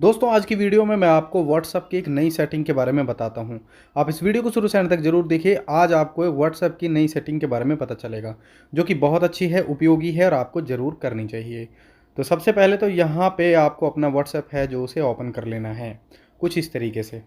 दोस्तों आज की वीडियो में मैं आपको व्हाट्सएप की एक नई सेटिंग के बारे में बताता हूं। आप इस वीडियो को शुरू से अंत तक जरूर देखिए। आज आपको एक व्हाट्सएप की नई सेटिंग के बारे में पता चलेगा जो कि बहुत अच्छी है, उपयोगी है और आपको ज़रूर करनी चाहिए। तो सबसे पहले तो यहाँ पे आपको अपना व्हाट्सएप है जो उसे ओपन कर लेना है कुछ इस तरीके से।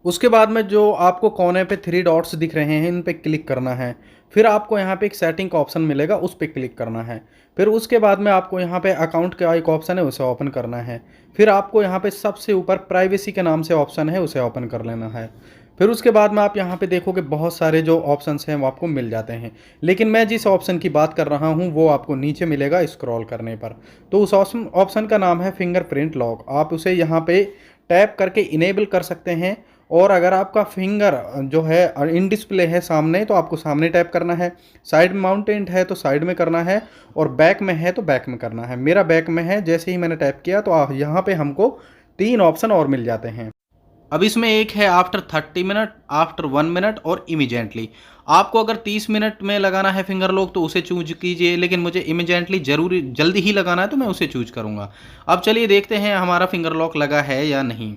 उसके बाद में जो आपको कोने पे थ्री डॉट्स दिख रहे हैं इन पे क्लिक करना है। फिर आपको यहाँ पे एक सेटिंग का ऑप्शन मिलेगा, उस पे क्लिक करना है। फिर उसके बाद में आपको यहाँ पे अकाउंट का एक ऑप्शन है, उसे ओपन करना है। फिर आपको यहाँ पे सबसे ऊपर प्राइवेसी के नाम से ऑप्शन है, उसे ओपन कर लेना है। फिर उसके बाद में आप यहाँ पे देखोगे बहुत सारे जो ऑप्शंस हैं वो आपको मिल जाते हैं, लेकिन मैं जिस ऑप्शन की बात कर रहा हूँ वो आपको नीचे मिलेगा स्क्रॉल करने पर। तो उस ऑप्शन का नाम है फिंगरप्रिंट लॉक। आप उसे यहाँ पे टैप करके इनेबल कर सकते हैं। और अगर आपका फिंगर जो है इन डिस्प्ले है सामने, तो आपको सामने टैप करना है। साइड माउंटेड है तो साइड में करना है, और बैक में है तो बैक में करना है। मेरा बैक में है, जैसे ही मैंने टैप किया तो यहाँ पे हमको 3 ऑप्शन और मिल जाते हैं। अब इसमें एक है आफ्टर 30 मिनट, आफ्टर 1 मिनट और इमीडिएटली। आपको अगर 30 मिनट में लगाना है फिंगर लॉक तो उसे चूज कीजिए, लेकिन मुझे इमीडिएटली जरूरी जल्दी ही लगाना है तो मैं उसे चूज करूंगा। अब चलिए देखते हैं हमारा फिंगर लॉक लगा है या नहीं।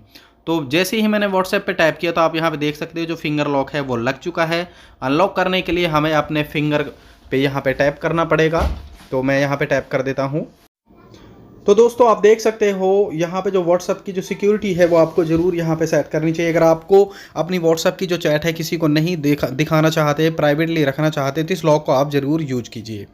तो जैसे ही मैंने व्हाट्सएप पे टाइप किया तो आप यहाँ पे देख सकते हो जो फिंगर लॉक है वो लग चुका है। अनलॉक करने के लिए हमें अपने फिंगर पे यहाँ पे टैप करना पड़ेगा। तो मैं यहाँ पे टैप कर देता हूँ। तो दोस्तों आप देख सकते हो यहाँ पे जो व्हाट्सएप की जो सिक्योरिटी है वो आपको ज़रूर यहाँ पे सेट करनी चाहिए। अगर आपको अपनी व्हाट्सएप की जो चैट है किसी को नहीं दिखाना चाहते, प्राइवेटली रखना चाहते, तो इस लॉक को आप ज़रूर यूज कीजिए।